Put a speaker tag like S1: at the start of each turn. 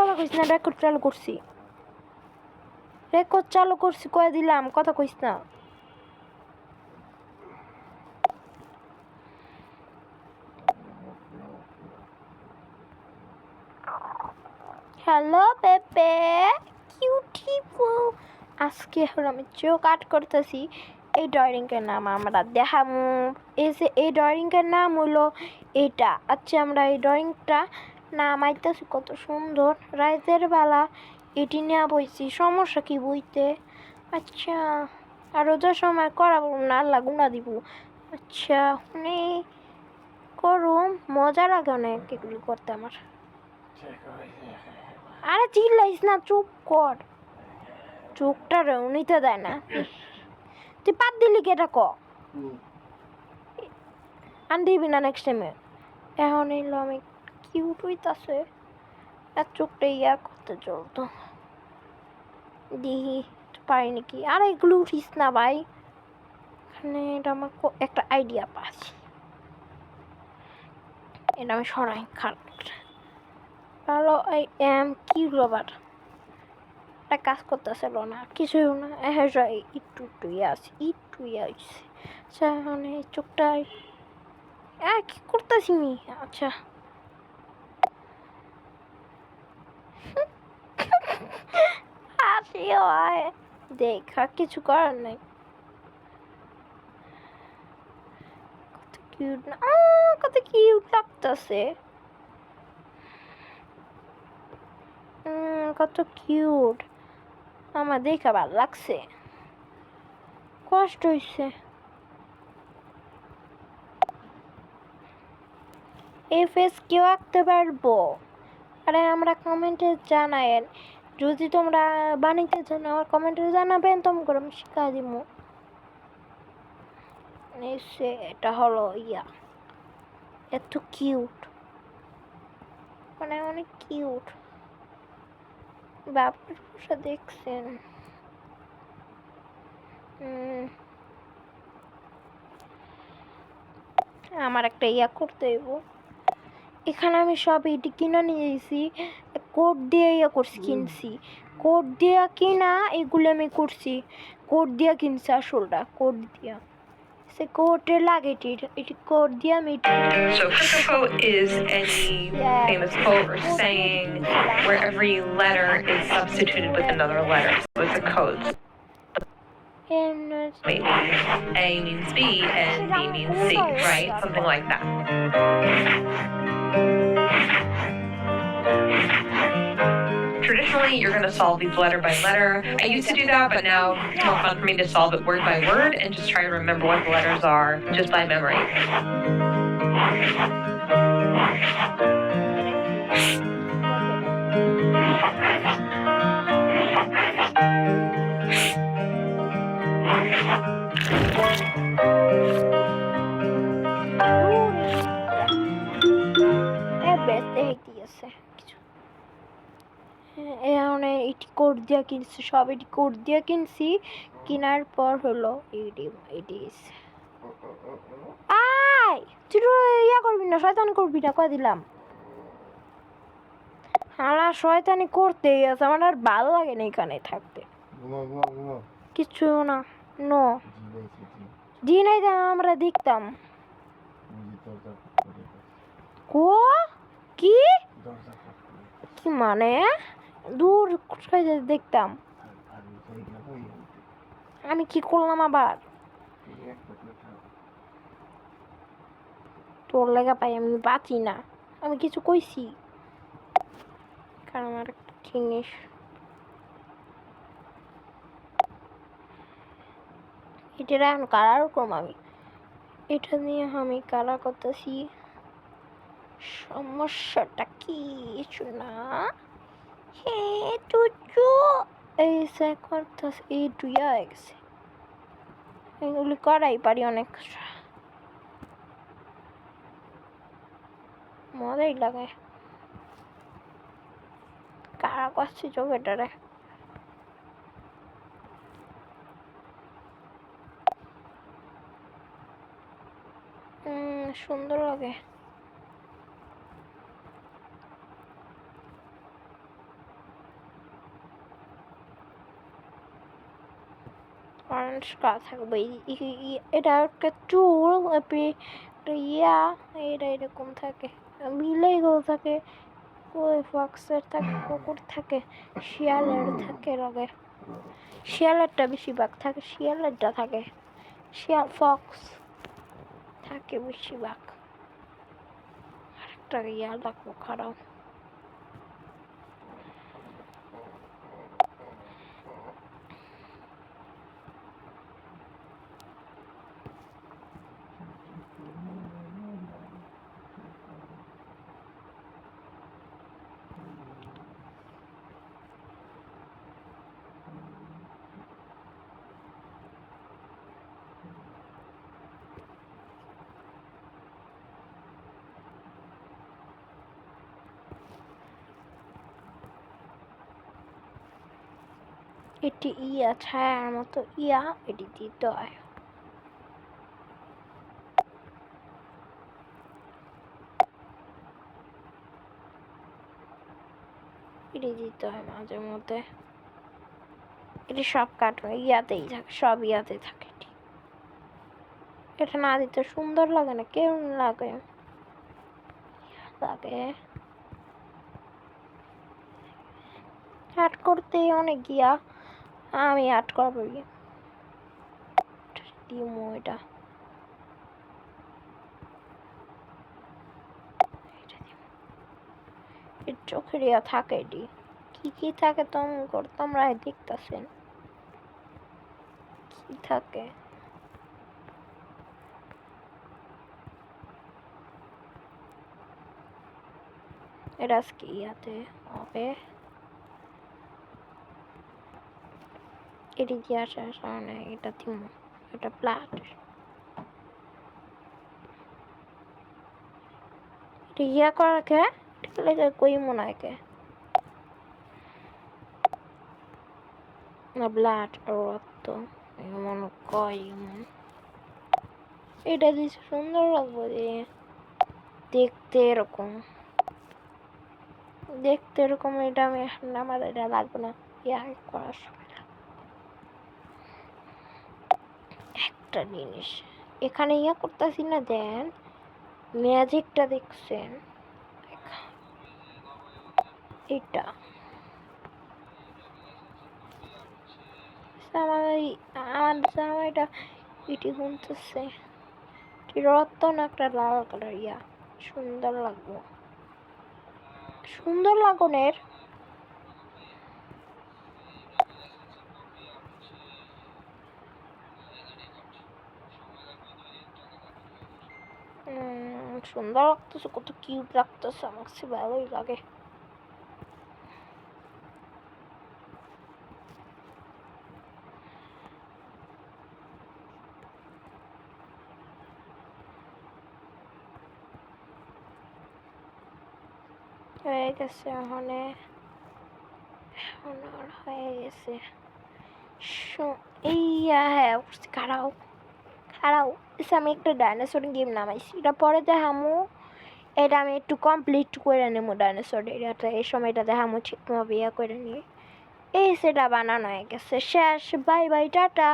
S1: কথা কইস না, রেকর্ড চালু করছি কয়ে দিলাম, কথা কইস না। হ্যালো পেপে, কিউটিপু। আজকে হলো আমি চোখ আর্ট করতেছি। এই ড্রয়িংয়ের নাম আমরা দেখামু। এই ড্রয়িংয়ের নাম হলো এটা। আচ্ছা, আমরা এই ড্রয়িংটা নামাইতেছি, কত সুন্দর রাইতের বেলা এটি নিয়ে বইছি। সমস্যা কি বইতে? আচ্ছা, আর ওদের সময় করাবো না, আল্লাহ গুণা দিব। আচ্ছা, করুম, মজা লাগে অনেক এগুলি করতে আমার। আরে চিল্লাইস না, চুপ কর, চোখটা নিতে দেয় না। তুই পাত দিলি কেটা ক আন দিবি না নেক্সট টাইমে। এখন এলো আমি কিউট হইতাছে, আর চোখটা ইয়া করতে চলতো দিহি পারি নাকি। আর এগুলো উঠিস না ভাই, এখানে এটা আমার একটা আইডিয়া পাচ্ছি, এটা আমি সরাই খারাপ ভালো। আই এম কি রবার একটা কাজ করতেছিল না, কিছুই না, একটু ইয়ে আছে, একটু ইয়ে হয়েছে। আচ্ছা, মানে চোখটা কি করতেছি নি। আচ্ছা, হাসি হয়, দেখা কিছু করার নাই। কত কিউট না, কত কিউট লাগতেছে, কত কিউট, আমার দেখা ভালো লাগছে। কষ্ট হয়েছে। এই ফেস কেউ আঁকতে পারবো? আরে আমরা কমেন্টে জানায়েন, যদি তোমরা বানাইতে চান আমার কমেন্টে জানাবেন, তোমাকে আমি শিখা দিব। এটা হলো ইয়া, এত কিউট, মানে অনেক কিউট। বাপের পোষা দেখছেন? আমার একটা ইয়া করতে হইব। এখানে আমি সব এটি কিনে নিয়ে এসেছি, কোড দিয়ে ইয়ে করছি, কিনছি কোড দিয়ে কিনা, এগুলো আমি করছি কোড দিয়ে কিনছি, আসলটা কোড দিয়া সে কোডে লাগে, এটি কোড দিয়ে আমি।
S2: So quote is any famous quote or saying where every letter is substituted with another letter. So it's a code. Maybe A means B and B means C, right? Something like that. Traditionally, you're going to solve these letter by letter. I used to do that, but now it's more fun for me to solve it word by word and just try to remember what the letters are just by memory. এটি code দিয়া কিনছি, সব এটি code দিয়া কিনছি। কেনার পর হলো তুই ইয়া করবি না, শয়তানি করবি না, কয়ে দিলাম। হালা শয়তানি করতেই আছে, আমার আর ভালো লাগে না এখানে থাকতে। কিছু না, নো জি নাই, আমরা দেখতাম। কো কি কি মানে দূর দেখতাম। আমি কি করলাম আবার? তোর লেগা পাই আমি বাঁচি না, আমি কিছু কইছি? কারণ আমার একটা জিনিস, এটা এখন কালার কম, আমি এটা নিয়ে আমি কালার করতেছি। সমস্যাটা কি? কিছু না। হ্যাঁ টুচু, এই সে করতেছে, এই টুইয়া হয়ে গেছে, এগুলি করাই পারি অনেক, মজাই লাগে। কারা করছি চোখেটারে, সুন্দর লাগে।
S1: অরেঞ্জ কালার থাকবে এটা একটা চুল একটা এটা এরকম থাকে বিলেইগুলো থাকে ওই ফক্সের থাকে কুকুর থাকে শিয়ালের থাকে লগে শিয়ালেরটা বেশিরভাগ থাকে শিয়ালেরটা থাকে শিয়াল ফক্স থাকে বেশিরভাগ আরেকটা রাখবো খারাপ এটি ছায়ার মতো এটি দিতে হয় এটি দিতে হয় মাঝে মধ্যে এটি সব কার্টুন ইয়াতেই থাকে সব ইয়াতেই থাকে এটা না দিতে সুন্দর লাগে না কেমন লাগে লাগে আর্ট করতে অনেক আমি আর্ট করবো দিমো এটা চোখের থাকে এটি কি থাকে তোমরা দেখতেছেন কি থাকে এটা আজকে হবে এটি দিয়ে আসার কারণে এটা দিমো এটা প্লাট এটা করাকে লেগে কই মনে হয় না ব্লাড রক্ত মনে কয় এটা দিচ্ছে সুন্দর লাগবে দেখতে এরকম এটা আমি আমার এটা লাগবে না করার সময় একটা জিনিস এখানে করতেছি না দেন ম্যাজিকটা দেখছেন এটা আমার জামাইটা ইটি শুনতেছে রত্ন একটা লাল কালার সুন্দর লাগবো সুন্দর লাগনের সুন্দর লাগতেছে কত কিউট লাগতেছে আমার কাছে ভালোই লাগে হয়ে গেছে হয়ে গেছে হ্যাঁ খারাও আমি একটা ডাইনোসর গেম নামাইছি এটা পরে দেখামু এটা আমি একটু কমপ্লিট করে নেবো ডাইনোসর এরিয়াটা এই সময়টা দেখামু ঠিকভাবে করে নিয়ে সেটা বানানো হয়ে গেছে শেষ বাই বাই টাটা